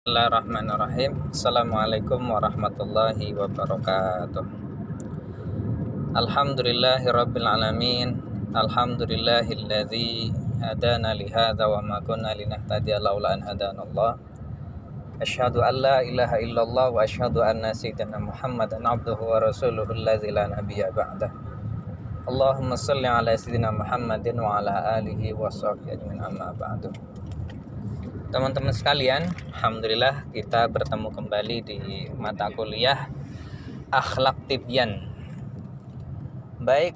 Bismillahirrahmanirrahim. Assalamualaikum warahmatullahi wabarakatuh. Alhamdulillahirabbil alamin. Alhamdulillahilladzi hadana li hadza wa ma kunna linahtadiya laula an hadanallah. Asyhadu an la ilaha illallah wa asyhadu anna sayyidina Muhammadan abduhu wa rasuluhu alladzi la nabiyya ba'dah. Allahumma shalli ala sayyidina Muhammadin wa ala alihi wa sahbihi ajmain, amma ba'du. Teman-teman sekalian, alhamdulillah kita bertemu kembali di mata kuliah Akhlak Tibyan. Baik,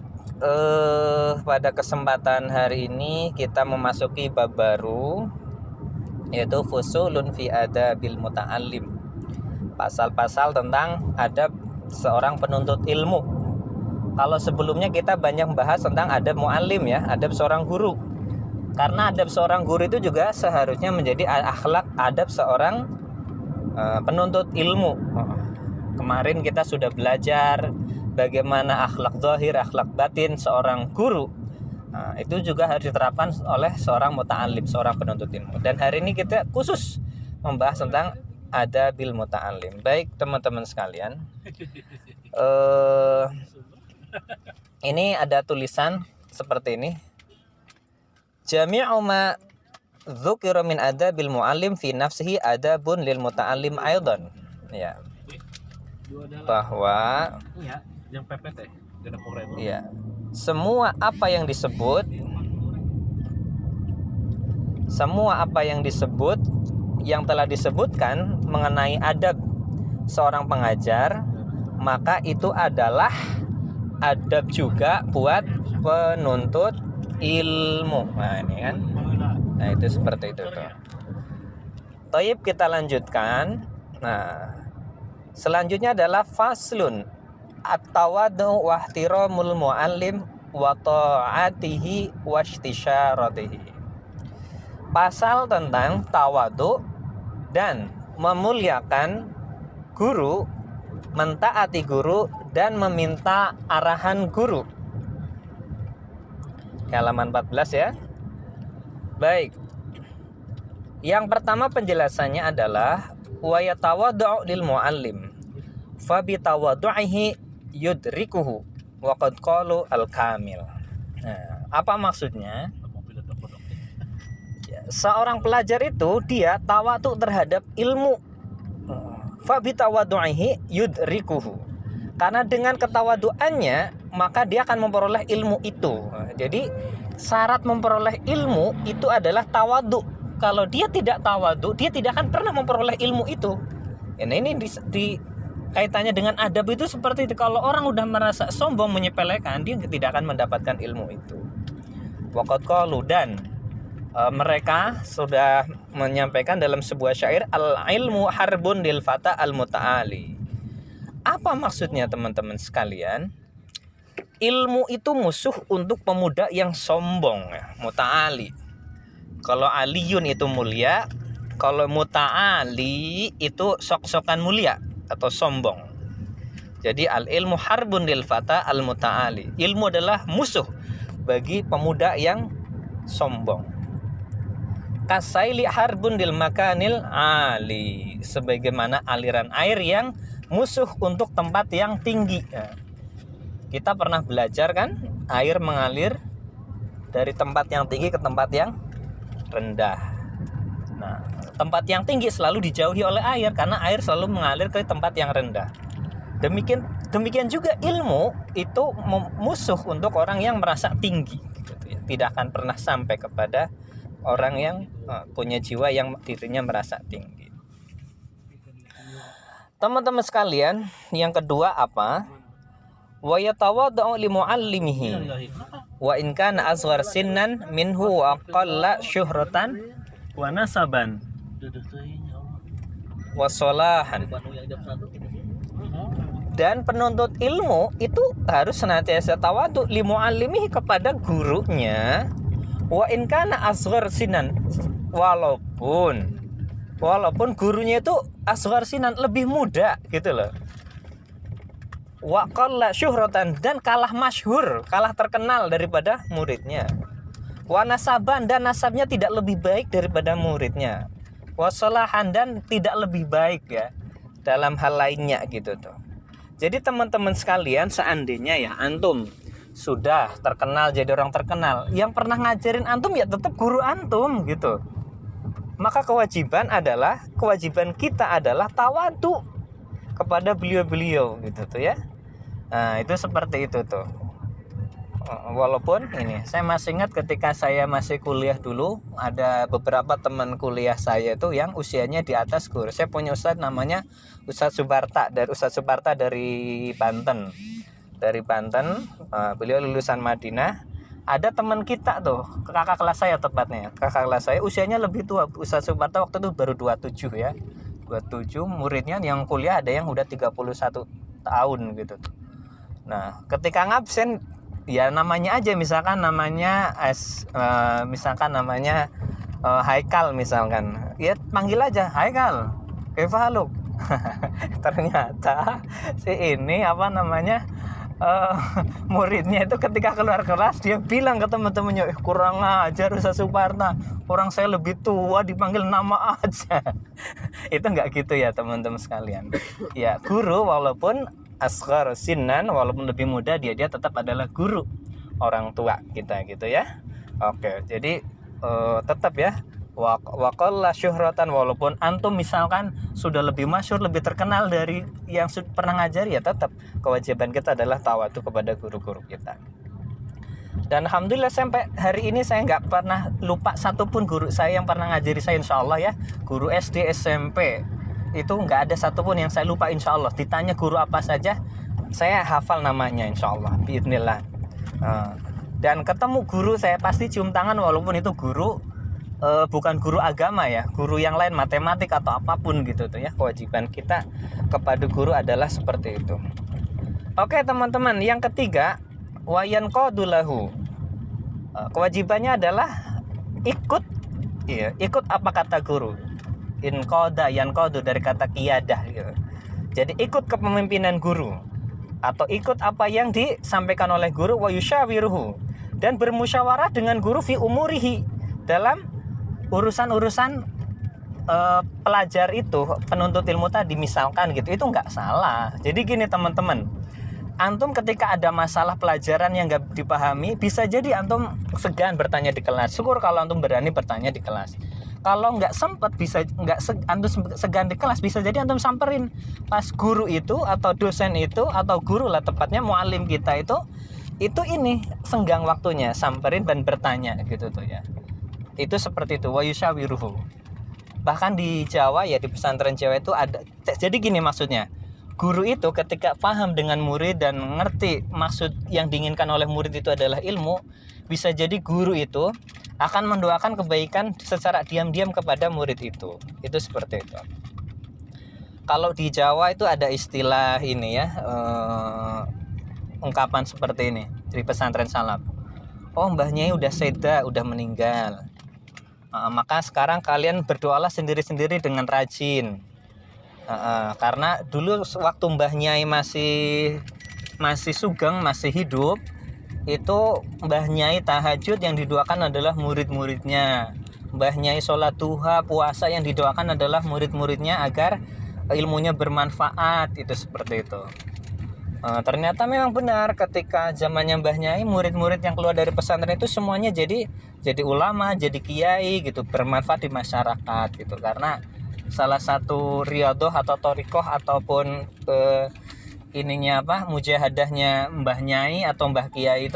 pada kesempatan hari ini kita memasuki bab baru, yaitu fusulun fi adabil muta'allim. Pasal-pasal tentang adab seorang penuntut ilmu. Kalau sebelumnya kita banyak membahas tentang adab mu'allim ya, adab seorang guru. Karena adab seorang guru itu juga seharusnya menjadi akhlak adab seorang penuntut ilmu. Kemarin kita sudah belajar bagaimana akhlak zahir, akhlak batin seorang guru. Itu juga harus diterapkan oleh seorang muta'allim, seorang penuntut ilmu. Dan hari ini kita khusus membahas tentang adabil muta'allim. Baik teman-teman sekalian, ini ada tulisan seperti ini. Jami'u ma dzukira min adabil muallim fi nafsihi adabun lil muta'allim aidan. Ya. Bahwa yang PPT ya, semua apa yang disebut yang telah disebutkan mengenai adab seorang pengajar, maka itu adalah adab juga buat penuntut ilmu. Nah ini kan, nah itu seperti itu tuh. Taib, kita lanjutkan. Nah selanjutnya adalah faslun at-tawaddu wa ihtiramul muallim wa ta'atihi wa istisyaratihi. Pasal tentang tawadhu dan memuliakan guru, mentaati guru dan meminta arahan guru. Halaman 14 ya. Baik. Yang pertama penjelasannya adalah wa yatawaddu lil muallim fa bi tawaddu'ihi yudrikuhu wa qad qalu al kamil. Nah, apa maksudnya? Ya, seorang pelajar itu dia tawadhu terhadap ilmu. Fa bi tawaddu'ihi yudrikuhu. Karena dengan ketawaduannya maka dia akan memperoleh ilmu itu. Jadi syarat memperoleh ilmu itu adalah tawadhu. Kalau dia tidak tawadhu, dia tidak akan pernah memperoleh ilmu itu. Ini di kaitannya dengan adab itu seperti itu. Kalau orang udah merasa sombong, menyepelekan, dia tidak akan mendapatkan ilmu itu. Waqad qalu, dan mereka sudah menyampaikan dalam sebuah syair, al-ilmu harbun lil fata al-muta'ali. Apa maksudnya teman-teman sekalian? Ilmu itu musuh untuk pemuda yang sombong ya, muta'ali. Kalau aliyun itu mulia, kalau muta'ali itu sok-sokan mulia atau sombong. Jadi al-ilmu harbun lil fata al-muta'ali. Ilmu adalah musuh bagi pemuda yang sombong. Kasaili harbun lil makanil ali. Sebagaimana aliran air yang musuh untuk tempat yang tinggi. Nah, kita pernah belajar kan, air mengalir dari tempat yang tinggi ke tempat yang rendah. Nah, tempat yang tinggi selalu dijauhi oleh air karena air selalu mengalir ke tempat yang rendah. Demikian juga ilmu itu musuh untuk orang yang merasa tinggi, gitu ya. Tidak akan pernah sampai kepada orang yang punya jiwa yang dirinya merasa tinggi. Teman-teman sekalian, yang kedua apa? Wa yatawaddu li muallimihi wa in kana asghar sinnan minhu wa qalla syuhratan wa nasaban wa salahan. Dan penuntut ilmu itu harus senantiasa tawadhu li muallimihi kepada gurunya, wa in kana asghar sinnan, walaupun gurunya itu asghar sinnan, lebih muda gitu loh. Wa qalla syuhratan, dan kalah masyhur, kalah terkenal daripada muridnya. Wa nasaban, dan nasabnya tidak lebih baik daripada muridnya. wasalahan, dan tidak lebih baik ya dalam hal lainnya gitu tuh. Jadi teman-teman sekalian, seandainya ya antum sudah terkenal jadi orang terkenal, yang pernah ngajarin antum ya tetap guru antum gitu. Maka kewajiban kita adalah tawadu kepada beliau-beliau gitu tuh ya. Nah, itu seperti itu tuh. Walaupun ini saya masih ingat ketika saya masih kuliah dulu, ada beberapa teman kuliah saya itu yang usianya di atas guru. Saya punya ustadz namanya Ustadz Subarta, dari Banten. Beliau lulusan Madinah. Ada teman kita tuh, kakak kelas saya tepatnya. Kakak kelas saya usianya lebih tua. Ustadz Subarta waktu itu baru 27 ya. 27, muridnya yang kuliah ada yang udah 31 tahun gitu. Nah, ketika ngabsen ya namanya aja, misalkan namanya Haikal misalkan, ya panggil aja Haikal, Kaifa haluk. Ternyata si ini muridnya itu ketika keluar kelas dia bilang ke teman-temannya, kurang ajar Ustaz Suparta, orang saya lebih tua dipanggil nama aja. Itu enggak gitu ya teman-teman sekalian. Ya, guru walaupun asghar sinnan, walaupun lebih muda, dia tetap adalah guru orang tua kita gitu ya. Oke, jadi tetap ya waqalla syuhratan, walaupun antum misalkan sudah lebih masyhur, lebih terkenal dari yang pernah ngajari, ya tetap kewajiban kita adalah tawadu kepada guru-guru kita. Dan alhamdulillah sampai hari ini saya nggak pernah lupa satupun guru saya yang pernah ngajari saya, insyaallah ya. Guru SD, SMP itu nggak ada satupun yang saya lupa, insyaallah. Ditanya guru apa saja saya hafal namanya, insyaallah biidznillah. Dan ketemu guru saya pasti cium tangan, walaupun itu guru bukan guru agama ya, guru yang lain, matematik atau apapun gitu tuh ya. Kewajiban kita kepada guru adalah seperti itu. Oke teman-teman, yang ketiga, wayan qadulahu. Kewajibannya adalah ikut apa kata guru. In qada yanqadu, dari kata qiyadah gitu. Jadi ikut kepemimpinan guru atau ikut apa yang disampaikan oleh guru, wa yusyawiruhu, dan bermusyawarah dengan guru fi umurihi, dalam urusan-urusan pelajar itu, penuntut ilmu tadi misalkan gitu. Itu nggak salah. Jadi gini teman-teman, antum ketika ada masalah pelajaran yang nggak dipahami, bisa jadi antum segan bertanya di kelas. Syukur kalau antum berani bertanya di kelas. Kalau nggak sempat, antum segan di kelas, bisa jadi antum samperin pas guru itu atau dosen itu atau guru lah tepatnya, mualim kita itu ini senggang waktunya, samperin dan bertanya gitu tuh ya. Itu seperti itu, wa yusyawiruhu. Bahkan di Jawa ya, di pesantren Jawa itu ada. Jadi gini maksudnya, guru itu ketika paham dengan murid dan ngerti maksud yang diinginkan oleh murid itu adalah ilmu, bisa jadi guru itu akan mendoakan kebaikan secara diam-diam kepada murid itu. Itu seperti itu. Kalau di Jawa itu ada istilah ini ya, ungkapan seperti ini di pesantren salaf. Oh, Mbah Nyai udah seda, udah meninggal. Maka sekarang kalian berdoalah sendiri-sendiri dengan rajin. Karena dulu waktu Mbah Nyai masih sugeng, masih hidup, itu Mbah Nyai tahajud yang didoakan adalah murid-muridnya. Mbah Nyai sholat duha, puasa, yang didoakan adalah murid-muridnya agar ilmunya bermanfaat. Itu seperti itu. Ternyata memang benar, ketika zamannya Mbah Nyai, murid-murid yang keluar dari pesantren itu semuanya jadi ulama, jadi kiai gitu, bermanfaat di masyarakat gitu. Karena salah satu riyadhah atau thariqah ataupun mujahadahnya Mbah Nyai atau Mbah Kiai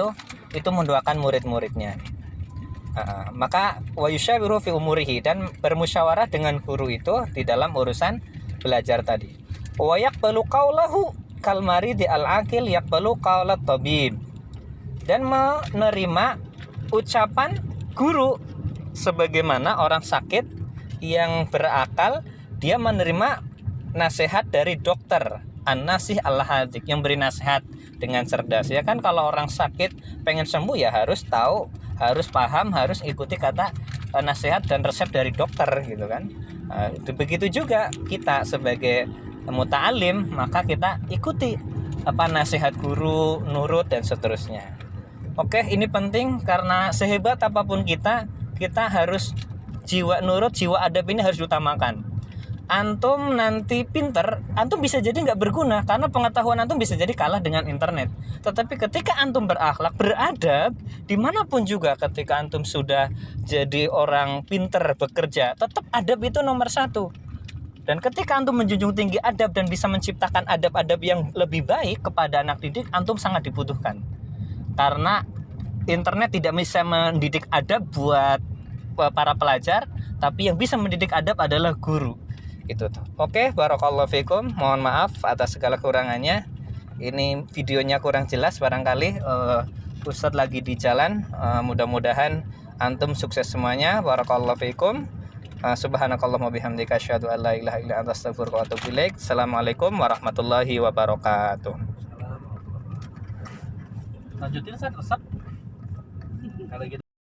itu mendoakan murid-muridnya. Maka wa yusyawiru fi umurihi, dan bermusyawarah dengan guru itu di dalam urusan belajar tadi. Wa yaqbalu qaulahu kal maridi al aqil yaqbalu qaulat tabib, dan menerima ucapan guru sebagaimana orang sakit yang berakal dia menerima nasihat dari dokter. An-nasih al-hadik, yang beri nasihat dengan cerdas. Ya kan, kalau orang sakit pengen sembuh ya harus tahu, harus paham, harus ikuti kata nasihat dan resep dari dokter gitu kan. Begitu juga kita sebagai muta'alim, maka kita ikuti nasihat guru, nurut dan seterusnya. Oke, ini penting karena sehebat apapun kita harus jiwa nurut, jiwa adab ini harus diutamakan. Antum nanti pinter, antum bisa jadi nggak berguna karena pengetahuan antum bisa jadi kalah dengan internet. Tetapi ketika antum berakhlak, beradab, dimanapun juga ketika antum sudah jadi orang pinter bekerja, tetap adab itu nomor satu. Dan ketika antum menjunjung tinggi adab dan bisa menciptakan adab-adab yang lebih baik kepada anak didik, antum sangat dibutuhkan. Karena internet tidak bisa mendidik adab buat para pelajar, tapi yang bisa mendidik adab adalah guru. Itu tuh. Oke, barakallahu fikum. Mohon maaf atas segala kekurangannya. Ini videonya kurang jelas barangkali. Ustadz lagi di jalan. Mudah-mudahan antum sukses semuanya. Barakallahu fikum. Subhanakallahumma bihamdika asyhadu an la ilaha illa anta astaghfiruka wa atubu ilaik. Assalamualaikum warahmatullahi wabarakatuh. Lanjutin, Ustadz, resep. Kalau gitu